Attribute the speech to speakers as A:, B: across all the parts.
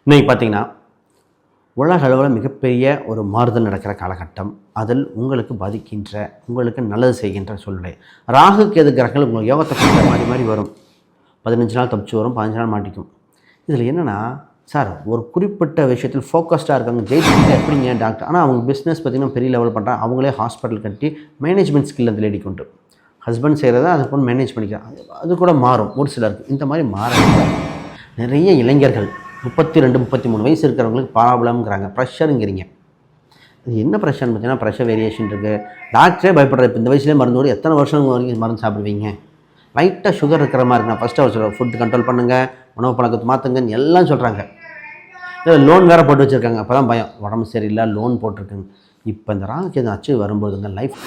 A: இன்னைக்கு பார்த்தீங்கன்னா, உலக அளவில் மிகப்பெரிய ஒரு மாறுதல் நடக்கிற காலகட்டம். அதில் உங்களுக்கு பாதிக்கின்ற, உங்களுக்கு நல்லது செய்கின்ற சூழ்நிலை. ராகு, கேது கிரகங்கள் உங்களுக்கு யோகத்தை கொடுத்த மாறி மாறி வரும். 15 நாள் தப்பிச்சு வரும், 15 நாள் மாட்டிக்கும். இதில் என்னென்னா, சார் ஒரு குறிப்பிட்ட விஷயத்தில் ஃபோக்கஸ்டாக இருக்காங்க, ஜெயிச்சுட்டு எப்படிங்க டாக்டர், ஆனால் அவங்க பிஸ்னஸ் பார்த்திங்கன்னா பெரிய லெவல் பண்ணுறாங்க. அவங்களே ஹாஸ்பிட்டல் கட்டி மேனேஜ்மெண்ட் ஸ்கில் அந்த லேடி கொண்டு ஹஸ்பண்ட் செய்கிறத அதை கொண்டு மேனேஜ் பண்ணிக்கிறாங்க. அது கூட மாறும் ஒரு சிலருக்கு. இந்த மாதிரி மாற நிறைய இளைஞர்கள் 32, 33 வயசு இருக்கிறவங்களுக்கு ப்ராப்ளம்ங்கிறாங்க. ப்ரெஷருங்கிறீங்க. அது என்ன ப்ரெஷர்னு பார்த்தீங்கன்னா, ப்ரெஷர் வேரியேஷன் இருக்குது. டாக்டரே பயப்படுற. இப்போ இந்த வயசுலேயே மருந்து கூட எத்தனை வருஷம் வரைக்கும் மருந்து சாப்பிடுவீங்க? லைட்டாக சுகர் இருக்கிற மாதிரி இருக்குண்ணா ஃபஸ்ட்டு அவர் சொல்கிறார், ஃபுட் கண்ட்ரோல் பண்ணுங்கள், உணவு பழக்கத்தை மாற்றுங்கன்னு எல்லாம் சொல்கிறாங்க. இல்லை லோன் வேறு போட்டு வச்சுருக்காங்க. அப்போ தான் பயம், உடம்பு சரியில்லை, லோன் போட்டிருக்குங்க. இப்போ இந்த ராகுக்கு எதுவும் அச்சு வரும்போது இந்த லைஃப்.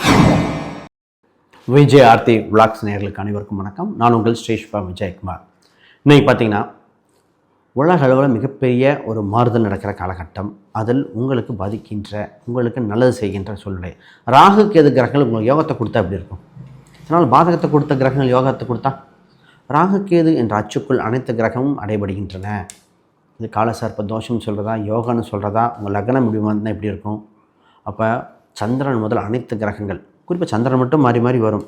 A: விஜய் ஆர்த்தி விளாக்ஸ் நேயர்களுக்கு அனைவருக்கும் வணக்கம். நான் உங்கள் ஸ்ரீஷ்பா விஜயகுமார். இன்றைக்கி பார்த்தீங்கன்னா, உலக அளவில் மிகப்பெரிய ஒரு மாறுதல் நடக்கிற காலகட்டம். அதில் உங்களுக்கு பாதிக்கின்ற, உங்களுக்கு நல்லது செய்கின்ற சூழ்நிலை. ராகு, கேது கிரகங்கள் உங்களுக்கு யோகத்தை கொடுத்தா எப்படி இருக்கும்? அதனால் பாதகத்தை கொடுத்த கிரகங்கள் யோகத்தை கொடுத்தா, ராகு கேது என்ற அச்சுக்குள் அனைத்து கிரகமும் அடைபடுகின்றன. இது காலசர்ப்ப தோஷம்னு சொல்கிறதா, யோகான்னு சொல்கிறதா, உங்கள் லக்னம் இப்படி வந்தால் எப்படி இருக்கும்? அப்போ சந்திரன் முதல் அனைத்து கிரகங்கள், குறிப்பாக சந்திரன் மட்டும் மாறி மாறி வரும்.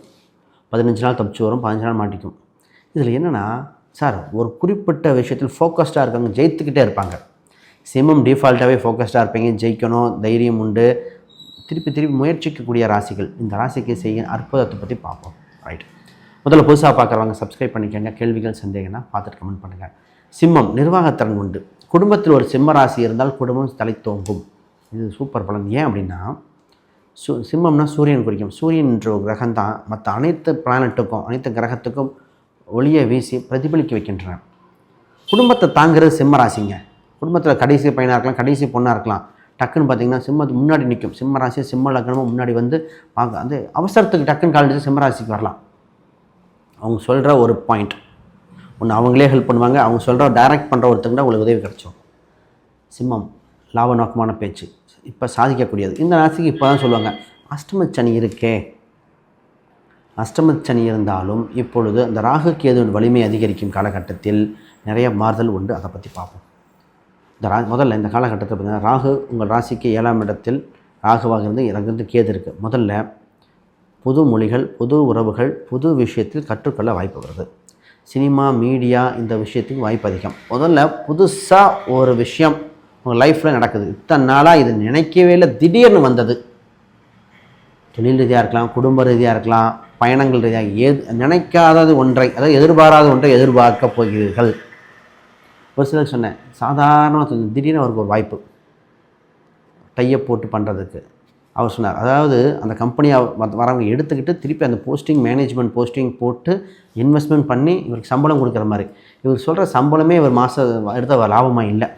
A: 15 நாள் தப்பிச்சு வரும், 15 நாள் மாட்டிக்கும். இதில் என்னென்னா, சார் ஒரு குறிப்பிட்ட விஷயத்தில் ஃபோக்கஸ்டாக இருக்காங்க, ஜெயித்துக்கிட்டே இருப்பாங்க. சிம்மம் டிஃபால்ட்டாகவே ஃபோக்கஸ்டாக இருப்பீங்க, ஜெயிக்கணும், தைரியம் உண்டு, திருப்பி முயற்சிக்கக்கூடிய ராசிகள். இந்த ராசிக்கு செய்ய அற்புதத்தை பற்றி பார்ப்போம். ரைட், முதல்ல புதுசாக பார்க்குறவங்க சப்ஸ்கிரைப் பண்ணிக்கோங்க. கேள்விகள் சந்தேகம்னா பார்த்துட்டு கமெண்ட் பண்ணுங்கள். சிம்மம் நிர்வாகத்திறன் உண்டு. குடும்பத்தில் ஒரு சிம்ம ராசி இருந்தால் குடும்பம் தலை தோங்கும். இது சூப்பர் பலன். ஏன் அப்படின்னா, சிம்மம்னா சூரியன் குறிக்கும். சூரியன் என்ற ஒரு கிரகம் தான் மற்ற அனைத்து பிளானட்டுக்கும், அனைத்து கிரகத்துக்கும் ஒளியை வீசி பிரதிபலிக்க வைக்கின்றன. குடும்பத்தை தாங்கிறது சிம்ம ராசிங்க. குடும்பத்தில் கடைசி பையனாக இருக்கலாம், கடைசி பொண்ணாக இருக்கலாம். டக்குன்னு பார்த்தீங்கன்னா சிம்மத்துக்கு முன்னாடி நிற்கும். சிம்ம ராசி சிம்ம லக்னமும் முன்னாடி வந்து பார்க்க, அந்த அவசரத்துக்கு டக்குன்னு கால் சிம்ம ராசிக்கு வரலாம். அவங்க சொல்கிற ஒரு பாயிண்ட் ஒன்று அவங்களே ஹெல்ப் பண்ணுவாங்க. அவங்க சொல்கிற டைரக்ட் பண்ணுற ஒருத்தங்க தான் உங்களுக்கு உதவி கிடச்சோம். சிம்மம் லாப நோக்கமான பேச்சு, இப்போ சாதிக்கக்கூடியது. இந்த ராசிக்கு இப்போ தான் சொல்லுவாங்க, அஷ்டமச்சனி இருக்கே. அஷ்டமச்சனி இருந்தாலும் இப்பொழுது அந்த ராகு கேதுவின் வலிமை அதிகரிக்கும் காலகட்டத்தில் நிறைய மாறுதல் உண்டு. அதை பற்றி பார்ப்போம். முதல்ல இந்த காலகட்டத்தில் பார்த்தீங்கன்னா, ராகு உங்கள் ராசிக்கு 7ஆம் இடத்தில் ராகுவாக இருந்து கேது இருக்குது. முதல்ல புது மொழிகள், புது உறவுகள், புது விஷயத்தில் கற்றுக்கொள்ள வாய்ப்பு வருது. சினிமா, மீடியா, இந்த விஷயத்துக்கு வாய்ப்பு அதிகம். முதல்ல புதுசாக ஒரு விஷயம் உங்கள் லைஃப்பில் நடக்குது. இத்தனை நாளாக இது நினைக்கவே இல்லை, திடீர்னு வந்தது. தொழில் ரீதியாக இருக்கலாம், குடும்ப ரீதியாக இருக்கலாம், பயணங்கள் ரீதியாக, நினைக்காதது ஒன்றை, அதாவது எதிர்பாராத ஒன்றை எதிர்பார்க்க போகிறீர்கள். ஒரு சிலர் சொன்னேன், சாதாரணமாக திடீர்னு அவருக்கு ஒரு வாய்ப்பு டையப் போட்டு பண்ணுறதுக்கு. அவர் சொன்னார், அதாவது அந்த கம்பெனியை வரவங்க எடுத்துக்கிட்டு திருப்பி அந்த போஸ்டிங், மேனேஜ்மெண்ட் போஸ்டிங் போட்டு இன்வெஸ்ட்மெண்ட் பண்ணி இவருக்கு சம்பளம் கொடுக்குற மாதிரி. இவர் சொல்கிற சம்பளமே இவர் மாதம் எடுத்த லாபமாக இல்லை.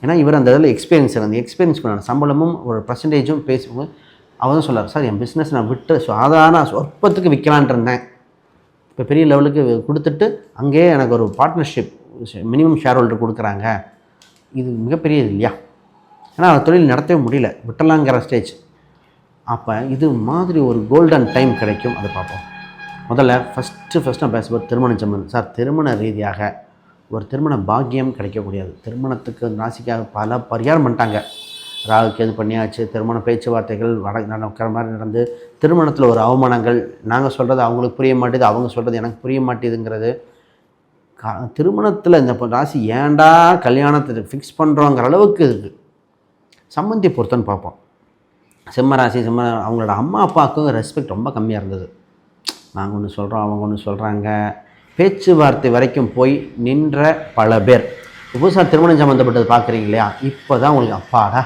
A: ஏன்னா இவர் அந்த இதில் எக்ஸ்பீரியன்ஸ், அந்த எக்ஸ்பீரியன்ஸ் பண்ணாங்க. சம்பளமும் ஒரு பர்சன்டேஜும் பேசுவோம். அவர் தான் சொல்லார், சார் என் பிஸ்னஸ் நான் விட்டு சாதாரண சொற்பத்துக்கு விற்கலான் இருந்தேன், இப்போ பெரிய லெவலுக்கு கொடுத்துட்டு அங்கேயே எனக்கு ஒரு பார்ட்னர்ஷிப் மினிமம் ஷேர் ஹோல்டர் கொடுக்குறாங்க. இது மிகப்பெரியது இல்லையா? ஏன்னா அந்த தொழில் நடத்தவே முடியல, விட்டலாங்கிற ஸ்டேஜ். அப்போ இது மாதிரி ஒரு கோல்டன் டைம் கிடைக்கும். அதை பார்ப்போம். முதல்ல ஃபஸ்ட்டு நான் பேசும்போது திருமணம் சம்பந்தம். சார் திருமண ரீதியாக ஒரு திருமண பாக்கியம் கிடைக்கக்கூடியது. திருமணத்துக்கு ராசிக்காக பல பரிகாரம் பண்ணிட்டாங்க. ராகு கேது பண்ணியாச்சு, திருமண பேச்சுவார்த்தைகள் நடக்கிற மாதிரி நடந்து, திருமணத்தில் ஒரு அவமானங்கள், நாங்கள் சொல்கிறது அவங்களுக்கு புரிய மாட்டேது, அவங்க சொல்கிறது எனக்கு புரிய மாட்டேதுங்கிறது. திருமணத்தில் இந்த ராசி ஏன்டா கல்யாணத்தை ஃபிக்ஸ் பண்ணுறோங்கிற அளவுக்கு இருக்குது. சம்பந்தி பொறுத்தன்னு பார்ப்போம். சிம்ம ராசி அவங்களோட அம்மா அப்பாவுக்கும் ரெஸ்பெக்ட் ரொம்ப கம்மியாக இருந்தது. நாங்கள் ஒன்று சொல்கிறோம், அவங்க ஒன்று சொல்கிறாங்க. பேச்சுவார்த்தை வரைக்கும் போய் நின்ற பல பேர் புதுசாக திருமணம் சம்மந்தப்பட்டது பார்க்குறீங்க இல்லையா? இப்போ தான் உங்களுக்கு அப்பாடா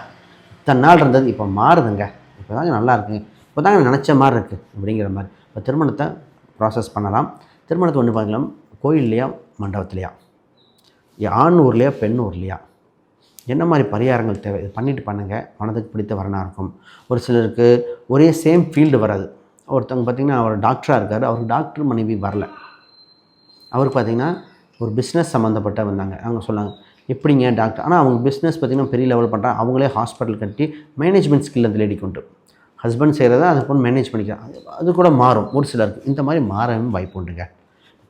A: இத்தனை நாள் இருந்தது இப்போ மாறுதுங்க, இப்போ தாங்க நல்லா இருக்குங்க, இப்போ தாங்க நினச்ச மாதிரி இருக்குது அப்படிங்கிற மாதிரி. இப்போ திருமணத்தை ப்ராசஸ் பண்ணலாம். திருமணத்தை ஒன்று பார்க்கலாம், கோயில்லையா மண்டபத்துலையா, ஆண் ஊர்லையா பெண் ஊர்லையா, என்ன மாதிரி பரிகாரங்கள் தேவை, இது பண்ணிவிட்டு பண்ணுங்கள். மனதுக்கு பிடித்த வரனாக இருக்கும். ஒரு சிலருக்கு ஒரே சேம் ஃபீல்டு வராது. ஒருத்தவங்க பார்த்திங்கன்னா அவர் டாக்டராக இருக்கார், அவருக்கு டாக்டர் மனைவி வரல. அவருக்கு பார்த்திங்கன்னா ஒரு பிஸ்னஸ் சம்மந்தப்பட்ட வந்தாங்க. அவங்க சொன்னாங்க, எப்படிங்க டாக்டர், ஆனால் அவங்க பிஸ்னஸ் பார்த்திங்கன்னா பெரிய லெவல் பண்ணுறாங்க. அவங்களே ஹாஸ்பிட்டல் கட்டி மேனேஜ்மெண்ட் ஸ்கில் அந்த லேடி கொண்டு ஹஸ்பண்ட் செய்கிறத அதை கொண்டு மேனேஜ் பண்ணிக்கிறாங்க. அது கூட மாறும் ஒரு சிலருக்கு. இந்த மாதிரி மாறவும் வாய்ப்பு உண்டுங்க.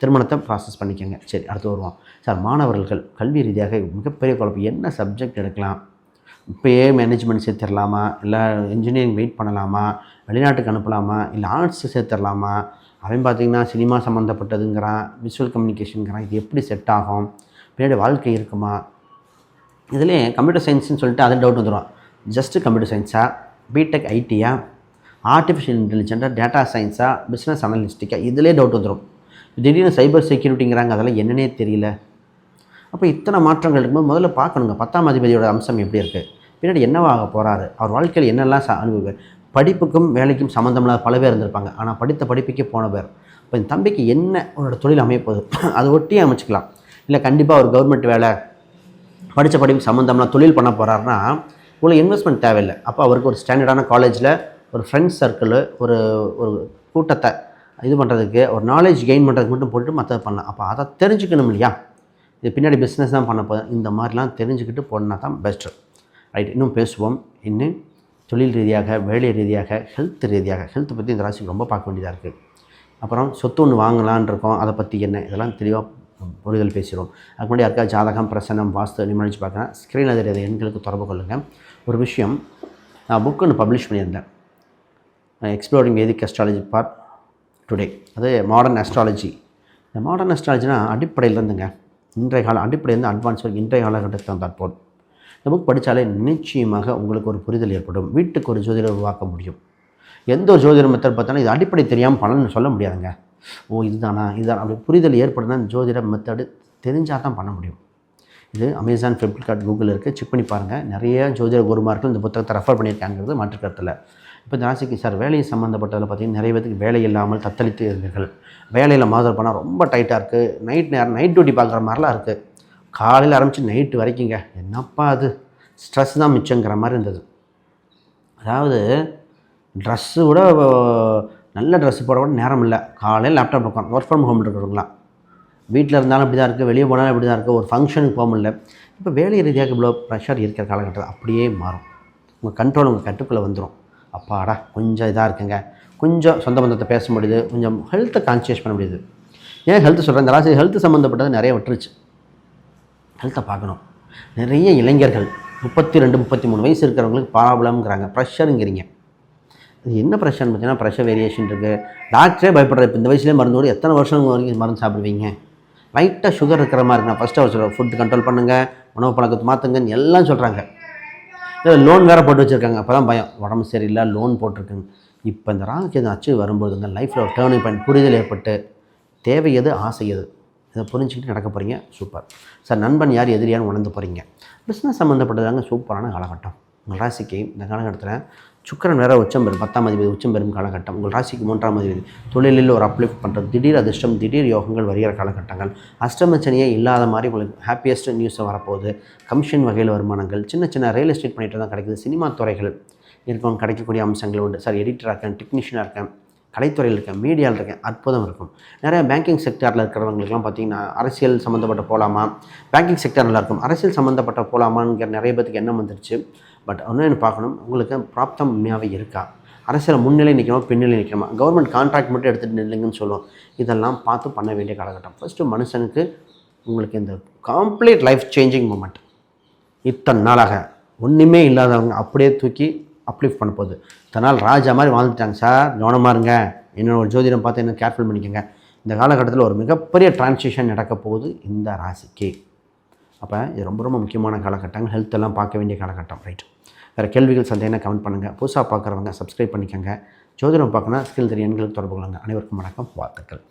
A: திருமணத்தை ப்ராசஸ் பண்ணிக்கோங்க. சரி, அடுத்து வருவோம். சார், மாணவர்கள் கல்வி ரீதியாக மிகப்பெரிய குழப்பம். என்ன சப்ஜெக்ட் எடுக்கலாம்? இப்போயே மேனேஜ்மெண்ட் சேர்த்துடலாமா, இல்லை இன்ஜினியரிங் வெயிட் பண்ணலாமா, வெளிநாட்டுக்கு அனுப்பலாமா, இல்லை ஆர்ட்ஸ் சேர்த்துடலாமா, அவன் பார்த்திங்கன்னா சினிமா சம்மந்தப்பட்டதுங்கிறான், விஷுவல் கம்யூனிகேஷனுங்கிறான். இது எப்படி செட் ஆகும்? பின்னாடி வாழ்க்கை இருக்குமா? இதுலேயே கம்ப்யூட்டர் சயின்ஸ்னு சொல்லிட்டு அதில் டவுட் வந்துடும். ஜஸ்ட்டு கம்ப்யூட்டர் சயின்ஸா, பிடெக் ஐடியா, ஆர்டிஃபிஷியல் இன்டெலிஜென்ட்டாக, டேட்டா சயின்ஸா, பிஸ்னஸ் அனலிஸ்டிக்கா, இதிலே டவுட் வந்துடும். திடீர்னு சைபர் செக்யூரிட்டிங்கிறாங்க, அதெல்லாம் என்னன்னே தெரியல. அப்போ இத்தனை மாற்றங்கள் இருக்கும்போது முதல்ல பார்க்கணுங்க 10ஆம் அதிபதியோட அம்சம் எப்படி இருக்குது, பின்னாடி என்னவாக போகிறாரு, அவர் வாழ்க்கையில் என்னெல்லாம் அனுபவிப்பார். படிப்புக்கும் வேலைக்கும் சம்மந்தம் இல்லாத பல பேர் இருந்திருப்பாங்க, ஆனால் படித்த படிப்புக்கே போன பேர். இப்போ என் தம்பிக்கு என்ன அவரோட தொழில் அமையப்போகுது, அதை ஒட்டியே அமைச்சிக்கலாம். இல்லை கண்டிப்பாக ஒரு கவர்மெண்ட் வேலை, படித்த படிப்பு சம்மந்தம்லாம் தொழில் பண்ண போகிறாருன்னா இவ்வளோ இன்வெஸ்ட்மெண்ட் தேவையில்லை. அப்போ அவருக்கு ஒரு ஸ்டாண்டர்டான காலேஜில் ஒரு ஃப்ரெண்ட்ஸ் சர்க்கிள், ஒரு ஒரு கூட்டத்தை இது பண்ணுறதுக்கு, ஒரு நாலேஜ் கெயின் பண்ணுறதுக்கு மட்டும் போட்டு மற்றதை பண்ணலாம். அப்போ அதை தெரிஞ்சுக்கணும் இல்லையா? இது பின்னாடி பிஸ்னஸ் தான் பண்ண போதும். இந்த மாதிரிலாம் தெரிஞ்சுக்கிட்டு போனால் தான் பெஸ்ட்டு. ரைட், இன்னும் பேசுவோம். இன்னும் தொழில் ரீதியாக, வேலை ரீதியாக, ஹெல்த் ரீதியாக. ஹெல்த்தை பற்றி இந்த ராசிக்கு ரொம்ப பார்க்க வேண்டியதாக இருக்குது. அப்புறம் சொத்து ஒன்று வாங்கலான் இருக்கோம், அதை பற்றி என்ன, இதெல்லாம் தெளிவாக புரிதல் பேசுகிறோம். அதுக்கு முன்னாடி யாருக்கா ஜாதகம், பிரசனம், வாஸ்து நிமிடிச்சு பார்க்குறேன், ஸ்க்ரீனில் தெரியாத எண்களுக்கு தொடர்பு கொள்ளுங்கள். ஒரு விஷயம், நான் புக் ஒன்று பப்ளிஷ் பண்ணியிருந்தேன், எக்ஸ்ப்ளோரிங் வேதிக் அஸ்ட்ராலஜி பார்ட் டுடே. அது மாடர்ன் அஸ்ட்ராலஜி. இந்த மாடர்ன் அஸ்ட்ராலஜினா அடிப்படையிலேருந்துங்க, இன்றைய கால அடிப்படையிலேருந்து அட்வான்ஸ் வரைக்கும் இன்றைய காலகட்டத்தில் தற்போது இந்த புக் படித்தாலே நிச்சயமாக உங்களுக்கு ஒரு புரிதல் ஏற்படும். வீட்டுக்கு ஒரு ஜோதிடர் உருவாக்க முடியும். எந்த ஒரு ஜோதிட மெத்தட் பார்த்தாலும் இது அடிப்படை தெரியாமல் பலன்னு சொல்ல முடியாதுங்க. ஓ இதுதானா இதுதான் அப்படி புரிதல் ஏற்படுதுன்னா ஜோதிட மெத்தடு தெரிஞ்சால் தான் பண்ண முடியும். இது அமேசான், ஃப்ளிப்கார்ட், கூகுள் இருக்குது, செக் பண்ணி பாருங்கள். நிறைய ஜோதிட குருமார்கள் இந்த புத்தகத்தை ரெஃபர் பண்ணியிருக்காங்கிறது மாற்று கருத்தில். இப்போ இந்த ராசிக்கு சார் வேலை சம்மந்தப்பட்டதில் பார்த்திங்கன்னா நிறைய பேருக்கு வேலை இல்லாமல் தத்தளித்து இருந்தீர்கள். வேலையில் மாதம் பண்ணால் ரொம்ப டைட்டாக இருக்குது, நைட் டியூட்டி பார்க்குற மாதிரிலாம் இருக்குது. காலையில் ஆரம்பித்து நைட்டு வரைக்குங்க, என்னப்பா அது ஸ்ட்ரெஸ் தான் மிச்சங்கிற மாதிரி இருந்தது. அதாவது ட்ரெஸ்ஸு கூட நல்ல ட்ரெஸ்ஸு போட கூட நேரம் இல்லை. காலையில் லேப்டாப் உட்காந்து ஒர்க் ஃப்ரம் ஹோம் இருக்கிறவங்களாம், வீட்டில் இருந்தாலும் இப்படி தான் இருக்குது, வெளியே போனாலும் இப்படி தான் இருக்குது, ஒரு ஃபங்க்ஷனுக்கு போக முடியல. இப்போ வேலை ரீதியாக இவ்வளோ ப்ரெஷர் இருக்கிற காலகட்டத்தில் அப்படியே மாறும். உங்கள் கண்ட்ரோல் உங்கள் கட்டுக்குள்ளே வந்துடும். அப்பாடா கொஞ்சம் இதாக இருக்குங்க, கொஞ்சம் சொந்த பந்தத்தை பேச முடியுது, கொஞ்சம் ஹெல்த்தை கான்சியஸ் பண்ண முடியுது. ஏன் ஹெல்த்து சொல்கிறேன், இந்த ராசி ஹெல்த்து சம்மந்தப்பட்டது நிறைய விட்டுருச்சு. ஹெல்த்தை பார்க்கணும். நிறைய இளைஞர்கள் 32, 33 வயசு இருக்கிறவங்களுக்கு ப்ராப்ளம்ங்கிறாங்க, ப்ரெஷருங்கிறீங்க. இது என்ன ப்ரெஷர்னு பார்த்தீங்கன்னா ப்ரெஷர் வேரியேஷன் இருக்குது. டாக்டரே பயப்படுற. இப்போ இந்த வயசுலேயே மருந்து கூட எத்தனை வருஷம் வரைக்கும் மருந்து சாப்பிடுவீங்க? லைட்டாக சுகர் இருக்கிற மாதிரி இருக்குண்ணா ஃபஸ்ட்டு அவர் சொல்கிறேன், ஃபுட்டு கண்ட்ரோல் பண்ணுங்கள், உணவு பழக்கத்தை மாற்றுங்கன்னு எல்லாம் சொல்கிறாங்க. இல்லை லோன் வேறு போட்டு வச்சுருக்காங்க, அப்போ தான் பயம், உடம்பு சரியில்லை லோன் போட்டிருக்குங்க. இப்போ இந்த ராகுக்கு அச்சு வரும்போது இந்த லைஃப்பில் ஒரு டேர்னிங் பாயிண்ட் புரிதல் ஏற்பட்டு தேவை எது, ஆசை எது, இதை புரிஞ்சுக்கிட்டு நடக்க போகிறீங்க. Super sir. நண்பன் யார், எதிரியான்னு உணர்ந்து போகிறீங்க. பிஸ்னஸ் சம்மந்தப்பட்டதாங்க சூப்பரான காலகட்டம். உங்கள் ராசிக்கு இந்த காலகட்டத்தில் சுக்கிரன் வேறு உச்சம் பெறும், 10ஆம் அதிபதி உச்சம் பெறும் காலகட்டம். உங்கள் ராசிக்கு 3ஆம் அதிபதி தொழிலில் ஒரு அப்லிஃப்ட் பண்ணுறது, திடீர் அதிர்ஷ்டம், திடீர் யோகங்கள் வருகிற காலகட்டங்கள். அஷ்டமச்சனியே இல்லாத மாதிரி உங்களுக்கு ஹாப்பியஸ்ட் நியூஸை வரப்போகுது. கமிஷன் வகையில் வருமானங்கள், சின்ன சின்ன ரியல் எஸ்டேட் பண்ணிட்டு தான் கிடைக்குது. சினிமா துறைகள் இருக்கும், கிடைக்கக்கூடிய அம்சங்கள் உண்டு. சார் எடிட்டராக இருக்கேன், டெக்னீஷியனாக இருக்கேன், கலைத்துறையில் இருக்கேன், மீடியாவில் இருக்கேன், அற்புதம் இருக்கும். நிறைய பேங்கிங் செக்டரில் இருக்கிறவங்களுக்குலாம் பார்த்திங்கன்னா அரசியல் சம்மந்தப்பட்ட போகலாமா, பேங்கிங் செக்டர் நல்லாயிருக்கும், அரசியல் சம்மந்தப்பட்ட போகலாமாங்கிற நிறைய பேருக்கு எண்ணம் வந்துருச்சு. பட் ஒன்று பார்க்கணும், உங்களுக்கு பிராப்தம் உண்மையாகவே இருக்கா, அரசியல் முன்னிலை நிற்கணுமா பின்னிலை நிற்கணுமா, கவர்மெண்ட் கான்ட்ராக்ட் மட்டும் எடுத்துகிட்டு நில்லுங்கன்னு சொல்லுவோம். இதெல்லாம் பார்த்து பண்ண வேண்டிய காலகட்டம். ஃபஸ்ட்டு மனுஷனுக்கு உங்களுக்கு இந்த கம்ப்ளீட் லைஃப் சேஞ்சிங் மூமெண்ட். இத்தனை நாளாக ஒன்றுமே இல்லாதவங்க அப்படியே தூக்கி அப்லிஃப்ட் பண்ண போகுது. இத்தனை நாள் ராஜா மாதிரி வாழ்ந்துட்டாங்க சார், கவனமாக இருங்க, என்னோட ஒரு ஜோதிடம் பார்த்து என்ன கேர்ஃபுல் பண்ணிக்கோங்க. இந்த காலகட்டத்தில் ஒரு மிகப்பெரிய டிரான்சிஷன் நடக்க போகுது இந்த ராசிக்கு. அப்போ இது ரொம்ப ரொம்ப முக்கியமான காலகட்டங்கள். ஹெல்த்தெல்லாம் பார்க்க வேண்டிய காலகட்டம். ரைட், வேறு கேள்விகள் சந்தேகம் கமெண்ட் பண்ணுங்கள். புதுசாக பார்க்குறவங்க சப்ஸ்கிரைப் பண்ணிக்கோங்க. ஜோதிடம் பார்க்கணும் ஸ்கில் தெரியும் எண்களுக்கு தொடர்பு கொள்ளுங்கள். அனைவருக்கும் வணக்கம், வாழ்த்துக்கள்.